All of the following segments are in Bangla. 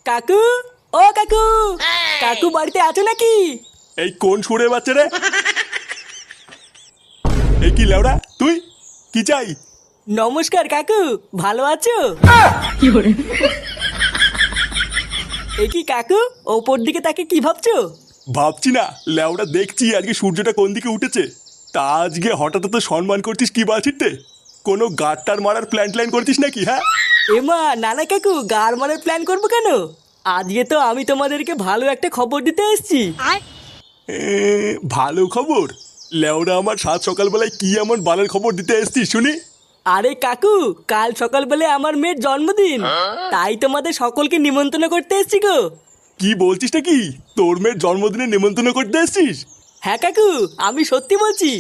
কাকু, ও কাকু, কাকু বাড়িতে আছো নাকি? এই কোন সুরের বাচ্চা রে? এই কি লেওড়া তুই? কি চাই? নমস্কার কাকু, ভালো আছো? এ কি কাকু, ওপর দিকে তাকে কি ভাবছো? ভাবছি না লেওড়া, দেখছি আজকে সূর্যটা কোন দিকে উঠেছে। তা আজকে হঠাৎ তো সম্মান করছিস কি বাছিতে? কোনো গাড়টার মারার প্ল্যান করছিস নাকি? হ্যাঁ এমা নানা কাকু, গার মারার প্ল্যান করবো কেন? আজকে তো আমি তোমাদেরকে ভালো একটা খবর দিতে এসেছি। ভালো খবর? লেওড়া, আমার সাত সকালবেলায় কি এমন বালের খবর দিতে এসছিস শুনি? আরে কাকু, কাল সকালবেলা আমার মেয়ের জন্মদিন, তাই তোমাদের সকলকে নিমন্ত্রণ করতে এসেছি গো। কি বলছিস নাকি? তোর মেয়ের জন্মদিনে নিমন্ত্রণ করতে এসছিস? হ্যাঁ কাকু, আমি সত্যি বলছি।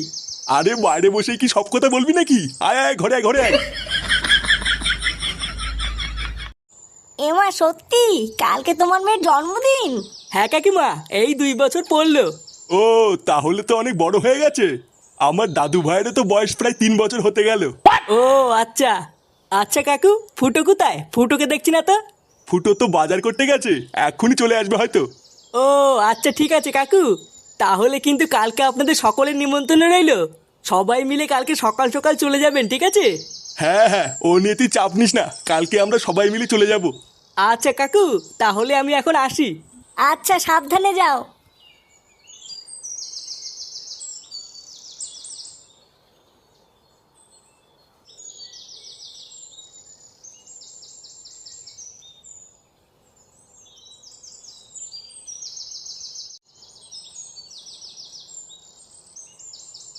আরে বাইরে বসে কি সব কথা বলবি নাকি? আয় আয়, ঘরে আয়, ঘরে আয়। এমা সত্যি কালকে তোমার মেয়ের জন্মদিন? হ্যাঁ কাকিমা, এই 2 বছর পড়লো। ও, তাহলে তো অনেক বড় হয়ে গেছে। আমার দাদু ভাইয়েরও তো বয়স প্রায় 3 বছর হতে গেল। ও আচ্ছা। আচ্ছা কাকু, ফুটো কোথায়? ফুটোকে দেখছি না তো। ফুটো তো বাজার করতে গেছে, এক্ষুনি চলে আসবে হয়তো। ও আচ্ছা, ঠিক আছে কাকু, তাহলে কিন্তু কালকে আপনাদের সকলের নিমন্ত্রণ রইলো। সবাই মিলে কালকে সকাল সকাল চলে যাবেন, ঠিক আছে? হ্যাঁ হ্যাঁ, ও নিয়ে তুই চাপ নিস না, কালকে আমরা সবাই মিলে চলে যাব। আচ্ছা কাকু, তাহলে আমি এখন আসি। আচ্ছা, সাবধানে যাও।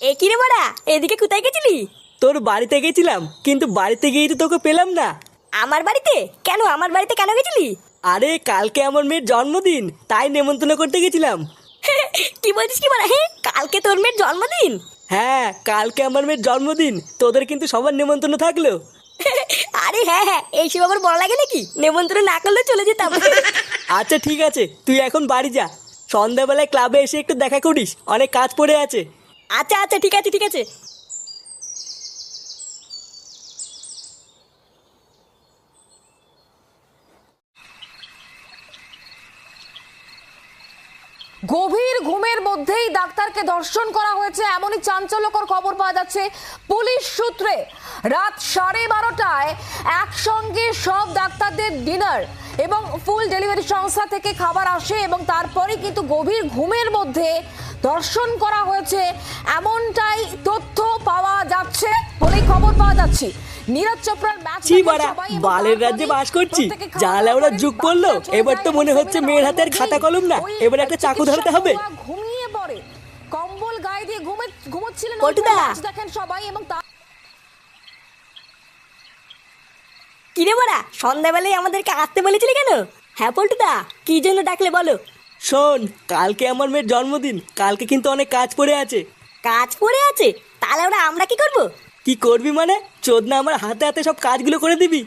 এ কি রে বড়া, এদিকে কোথায় গেছিলি? তোর বাড়িতে গেছিলাম, কিন্তু বাড়িতে গিয়ে তো তোকে পেলাম না। আমার বাড়িতে কেন? আমার বাড়িতে কেন গেছিলি? আরে কালকে আমার মেয়ের জন্মদিন, তাই নেমন্তন্ন করতে গেছিলাম। কি বলছিস কি বড়া? হ্যাঁ, কালকে তোর মেয়ের জন্মদিন? হ্যাঁ, কালকে আমার মেয়ের জন্মদিন, তোদের কিন্তু সবার নেমন্তন্ন থাকলো। আরে হ্যাঁ হ্যাঁ, এইসব আবার বড় লাগে নাকি? নেমন্ত্রণ না করলে চলে যেতাম। আচ্ছা ঠিক আছে, তুই এখন বাড়ি যা। সন্ধ্যাবেলায় ক্লাবে এসে একটু দেখা করিস, অনেক কাজ পড়ে আছে। আচ্ছা আচ্ছা, ঠিক আছে ঠিক আছে। গভীর ঘুমের মধ্যেই ডাক্তারকে ধর্ষণ করা হয়েছে, এমনই চাঞ্চল্যকর খবর পাওয়া যাচ্ছে পুলিশ সূত্রে। রাত 12:30টায় একসঙ্গে সব ডাক্তারদের ডিনার এবং ফুল ডেলিভারি সংস্থা থেকে খাবার আসে এবং তারপরে কিন্তু গভীর ঘুমের মধ্যে ধর্ষণ করা হয়েছে, এমনটাই তথ্য পাওয়া যাচ্ছে বলেই খবর পাওয়া যাচ্ছে। নীরজ চোপড়ার ম্যাচ ছি বাড়া, বালের রাজ্যে বাস করছি। জালে ওরা যুগ পড়লো, এবার তো মনে হচ্ছে মেয়ের হাতে আর খাতা কলম না, এবার একটা চাকু ধরতে হবে। ঘুমিয়ে পড়ে, কম্বল গায়ে দিয়ে ঘুমোচ্ছিলেন। পল্টুদা! দেখেন সবাই এবং কি রে বড়া, সন্ধ্যাবেলায় আমাদেরকে আসতে বলেছিলি কেন? হ্যাঁ পল্টুদা, কি জন্য ডাকলে বলো? শোন, কালকে আমার মেয়ের জন্মদিন, কালকে কিন্তু অনেক কাজ পড়ে আছে। কাজ পড়ে আছে? তাহলে ওরা আমরা কি করব? কি করবি মানে? চোদনা আমার হাতে হাতে সব কাজগুলো করে দিবি,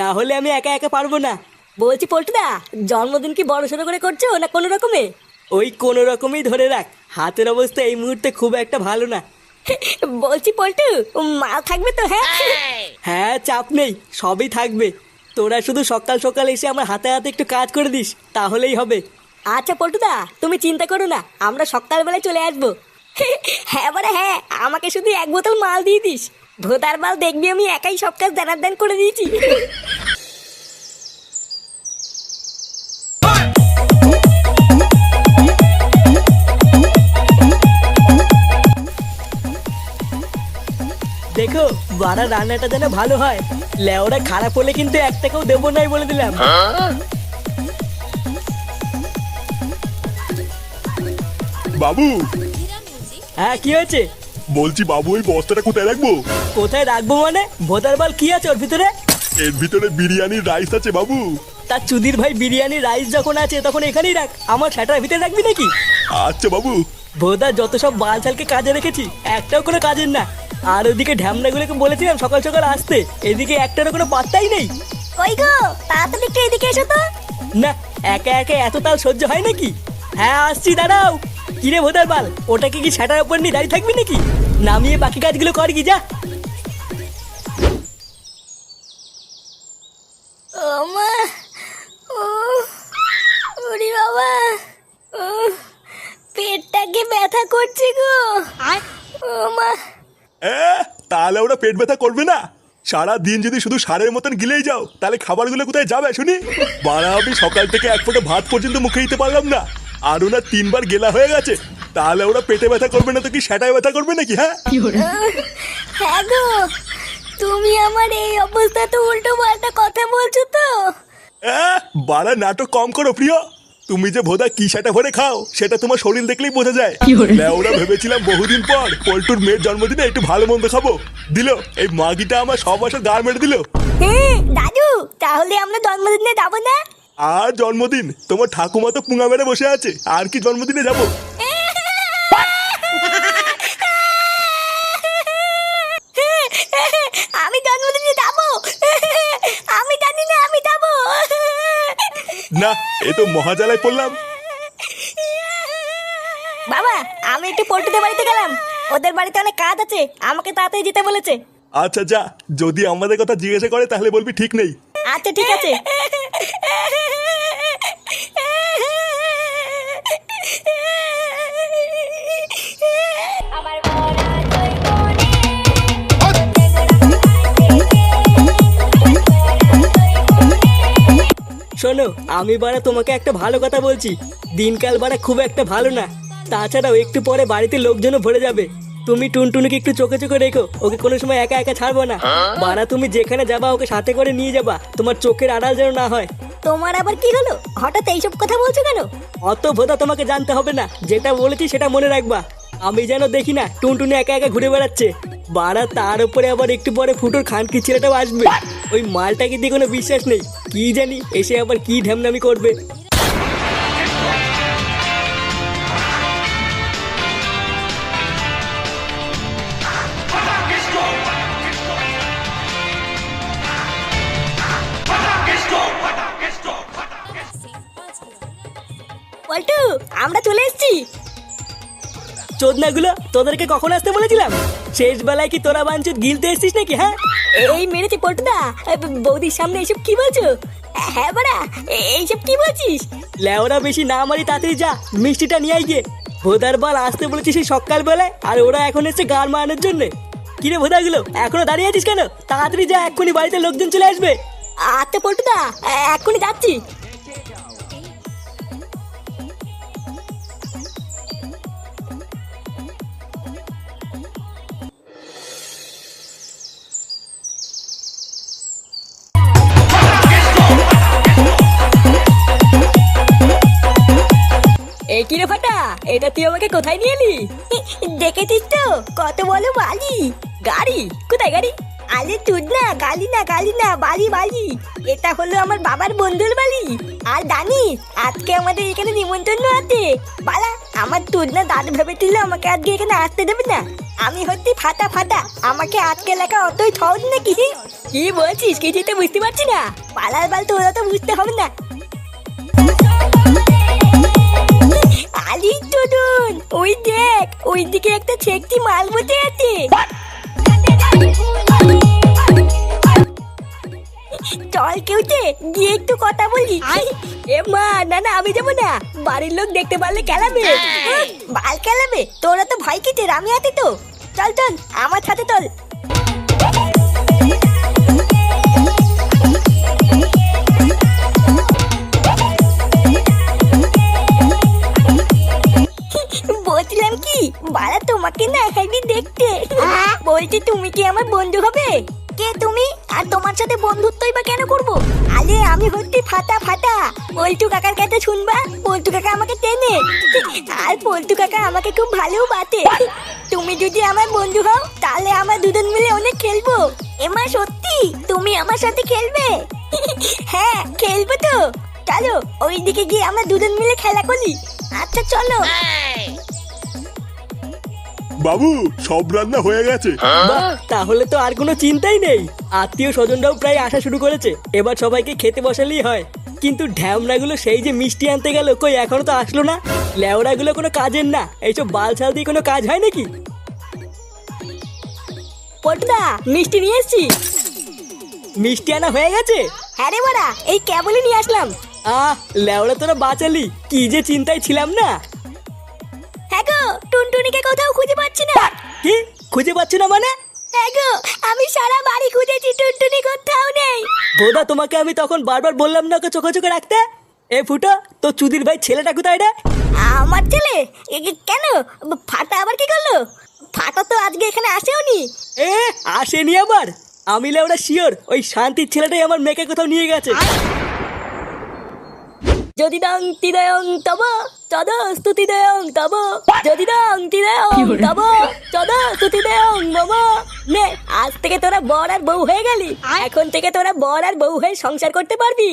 না হলে আমি একা একা পারবো না। বলছি পল্টুদা, জন্মদিন কি বড় সড়ো করে করছো না কোনো রকমে? ওই কোনো রকমই ধরে রাখ, হাতের অবস্থা এই মুহূর্তে খুব একটা ভালো না। বলছি পল্টু, মাল থাকবে তো? হ্যাঁ হ্যাঁ, চাপ নেই, সবই থাকবে। তোরা শুধু সকাল সকাল এসে আমার হাতে হাতে একটু কাজ করে দিস, তাহলেই হবে। আচ্ছা পল্টুদা, তুমি চিন্তা করো না, আমরা সকালবেলায় চলে আসবো। হ্যাঁ বড়া হ্যাঁ, আমাকে শুধু 1 বোতল মাল দিয়ে দিস। ভোতার মাল দেখবি আমি একাই সব কাজ দানার দান করে দিয়েছি। দেখো, বাড়া রান্নাটা যেন ভালো হয়। লেওরা খারাপ হলে কিন্তু 1 টাকাও দেবো নাই বলে দিলাম। বাবু! হ্যাঁ, কি হয়েছে? বলছি বাবু, ওই বস্তাটা কোথায় রাখবো? কোথায় রাখবো মানে? ভোতার বাল কি আছে ওর ভিতরে? এর ভিতরে বিরিয়ানির রাইস আছে বাবু। তার চুদির ভাই, বিরিয়ানি রাইস যখন আছে তখন এখানেই রাখ, আমার সেটার ভিতরে রাখবি নাকি? আচ্ছা বাবু। ভোদা যত সব বালছালকে কাজে রেখেছি, একটাও কোনো কাজের না। আর ওদিকে ঢ্যামনাগুলোকে বলেছিলাম সকাল সকাল আসতে, এদিকে একটারও কোনো পাত্তাই নেই। কই গো, তাড়াতাড়ি একটু এদিকে এসো তো। না, একা একা এত তাল সহ্য হয় নাকি? হ্যাঁ আসছি, দাঁড়াও। কিরে ভোদার বাল, ওটাকে কি সেটার উপর নিয়ে দাঁড়িয়ে থাকবি নাকি? নামিয়ে বাকি কাজগুলো কর কি, যা। ও মা, ও লেওরা পেট ব্যথা করবে না? সারা দিন যদি শুধু সারের মতন গিলেই যাও তাহলে খাবারগুলো কোথায় যাবে শুনি? বাড়া আমি সকাল থেকে এক ফোঁটা ভাত পর্যন্ত মুখে দিতে পারলাম না, আর ওনার 3 বার গেলা হয়ে গেছে। তাহলে ওরা পেটে ব্যথা করবে না তো কি সেটাই ব্যথা করবে নাকি? হ্যাঁ হ্যাঁ গো, তুমি আমার এই অবস্থাতে উল্টো পাল্টা কথা বলছো তো? বাড়া নাটক কম করো প্রিয়। তুমি যে ভোদা কি সেটা ভরে খাও সেটা তোমার শরীর দেখলেই বোঝা যায়। ওরা ভেবেছিলাম বহুদিন পর পল্টুর মেয়ের জন্মদিনে একটু ভালো মন্দ খাবো, দিল এই মাগিটা আমার সব বছর গাড় মেরে দিল। দাদু, তাহলে আমরা জন্মদিনে যাবো না? আর জন্মদিন? তোমার ঠাকুমা তো পুঙা মেরে বসে আছে, আর কি জন্মদিনে যাবো? আমি জন্মদিনে যাবো, আমি জানি না আমি যাবো। না, এ তো মহাজালায় পড়লাম। বাবা, আমি একটু পল্টুদের বাড়িতে গেলাম, ওদের বাড়িতে অনেক কাজ আছে, আমাকে তাড়াতাড়ি যেতে বলেছে। আচ্ছা যা, যদি আমাদের কথা জিজ্ঞাসা করে তাহলে বলবি ঠিক নেই। আচ্ছা ঠিক আছে। শোনো, আমি বাড়া তোমাকে একটা ভালো কথা বলছি, দিনকাল বাড়া খুব একটা ভালো না। তাছাড়াও একটু পরে বাড়িতে লোকজনও ভরে যাবে। তুমি টুনটুনিকে একটু চোখে চোখে রেখো, ওকে কোনো সময় একা একা ছাড়বো না। বাড়া তুমি যেখানে যাবা ওকে সাথে করে নিয়ে যাবা, তোমার চোখের আড়াল যেন না হয়। তোমার আবার কি হলো, হঠাৎ এইসব কথা বলছো কেন? অত ভোদা তোমাকে জানতে হবে না, যেটা বলেছি সেটা মনে রাখবা। আমি যেন দেখি না টুনটুনি একা একা ঘুরে বেড়াচ্ছে। বাড়া তার উপরে আবার একটু পরে ফুটোর খানকি ছেলেটাও আসবে। ওই মালটাকে দিয়ে কোনো বিশ্বাস নেই, কি জানি এসে আবার কি ঢ্যামনামি করবে। পল্টু, আমরা চলে এসেছি। চোদনাগুলো, তোদেরকে কখন আসতে বলেছিলাম? শেষ বেলায় কি তোরা বাঞ্চুত গিলতে এসছিস নাকি? হ্যাঁ এই মেরেছে পল্টুদা, বৌদির সামনে এইসব কি বলছো? হ্যাঁ বাড়া, এইসব কি বলছিস? লেওরা বেশি না মারি, তাড়াতাড়ি যা মিষ্টিটা নিয়ে আই গিয়ে। ভোদার বাল আসতে বলেছিস সেই সকাল বেলায়, আর ওরা এখন এসছে গান মারানোর জন্য। কিরে ভোদাগুলো, এখনো দাঁড়িয়ে আছিস কেন? তাড়াতাড়ি যা, এক্ষুনি বাড়িতে লোকজন চলে আসবে। আচ্ছা পল্টুদা, এক্ষুনি যাচ্ছি। এই কিরে ফাটা, এটা তুই আমাকে কোথায় নিয়ে এলি? দেখেছিস তো কত বলো বালি। গাড়ি? কোথায় গাড়ি? আরে তুই না, গালি না গালি না, বালি বালি। এটা হলো আমার বাবার বন্ধুর বাড়ি। আর জানিস আজকে আমাদের এখানে নিমন্ত্রণ আছে। বালা, আমার তুই না দাদু ভেবেছিল আমাকে আজকে এখানে আসতে দেবে না। আমি হচ্ছি ফাটা ফাটা, আমাকে আজকে লেখা অতই সহজ নাকি? কি বলছিস, কিছুই তো বুঝতে পারছি না। পালার বাল তোরা তো বুঝতে হবে না। আলি টুডুন, ওই দেখ, ওই দিকে একটা ছেকটি মাল বসে আছে। চল কেউতে গিয়ে একটু কথা বলি। এ মা, না না আমি যাবো না, বাড়ির লোক দেখতে পারলে খেলাবে। বাল খেলাবে? তোরা তো ভয় কিসের, আমি আছি তো। চল চল আমার সাথে চল। বলছিলাম কি, বাড়া তোমাকে না এখানে দেখতে। বলছি তুমি কি আমার বন্ধু হবে? কে তুমি? আর তোমার সাথে বন্ধুত্বই বা কেন করবো? আরে আমি হচ্ছি ফাটা ফাটা, পল্টু কাকার কাছে শুনবা, পল্টু কাকা আমাকে চেনে। আর পল্টু কাকা আমাকে খুব ভালো বাতে। তুমি যদি আমার বন্ধু হও তাহলে আমরা দুজন মিলে অনেক খেলবো। এমা সত্যি তুমি আমার সাথে খেলবে? হ্যাঁ খেলবো তো। চলো ওইদিকে গিয়ে আমরা দুজন মিলে খেলা করি। আচ্ছা চলো। বাবু, সব রান্না হয়ে গেছে। বাহ, তাহলে তো আর কোনো চিন্তাই নেই। আত্মীয় স্বজনরাও প্রায় আসা শুরু করেছে, এবার সবাইকে খেতে বসালেই হয়। কিন্তু ঢ্যামনাগুলো সেই যে মিষ্টি আনতে গেল, কই এখনো তো আসলো না। লেওড়াগুলো কোনো কাজের না, এইসব বালছাল দিয়ে কোনো কাজ হয় নাকি? পটুদা, মিষ্টি নিয়ে এসছি। মিষ্টি আনা হয়ে গেছে? হ্যাঁ রে বাড়া, এই কেবলই নিয়ে আসলাম। লেওড়া তোরা বাঁচালি, কি যে চিন্তায় ছিলাম না। হ্যাঁ গো, টুনটুনিকে কোথাও খুঁজে পাচ্ছি না। কি খুঁজে পাচ্ছি না মানে? হ্যাঁ গো, আমি সারা বাড়ি খুঁজেছি, টুনটুনি কোথাও নেই। বোধা তোমাকে আমি তখন বারবার বললাম না ওকে চোখে চোখে রাখতে। এ ফুটো, তো চুদির ভাই ছেলেটা কোথায় রে? আমার ছেলে? কেন? ফাটা আবার কি করলো? ফাটা তো আজকে এখানে আসেওনি। এ আসেনি আবার? আমি লেওরা শিওর ওই শান্তির ছেলেটাই আমার মেয়েকে কোথাও নিয়ে গেছে। যদি দং তিদয়ং তব তদ স্তুতি দেয়ং তব, যদি দং তিদয়ং তব তদ স্তুতি দেয়ং মম। নে, আজ থেকে তোরা বর আর বউ হয়ে গেলি। এখন থেকে তোরা বর আর বউ হয়ে সংসার করতে পারবি।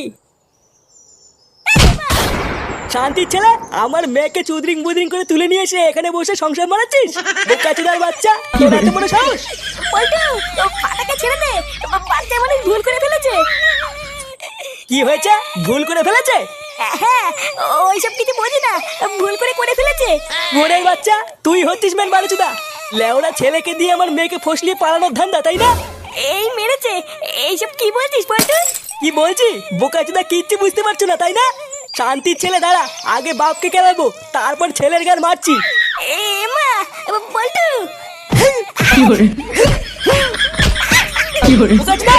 শান্তির ছেলে, আমার মেয়েকে চুদরিং বুদরিং করে তুলে নিয়ে এসে এখানে বসে সংসার মারাচ্ছিস? বোকাচোদার বাচ্চা, তোর এত বড় সাহস! পল্টু, ও ফাটাকে ছেড়ে দে, বাচ্চা মানে ভুল করে ফেলেছে। কি হয়েছে? ভুল করে ফেলেছে? হ্যাঁ, ওইসব কিছু বোঝে না, ভুল করে ফেলেছে। মোড়ের বাচ্চা, তুই হচ্ছিস মেন বারুচুদা। লেওরা ছেলেকে দিয়ে আমার মেয়েকে ফসলিয়ে পালানোর ধান্দা, তাই না? এই মেরেছে। এইসব কি বলছিস পল্টু? কি বলছি? বোকাচোদা কিচ্ছু বুঝতে পারছো না, তাই না? শান্তির ছেলে দাঁড়া, আগে বাপকে কেলাবো, তারপর ছেলের গান মারছি। এ মা, পল্টু। বোকাচোদা!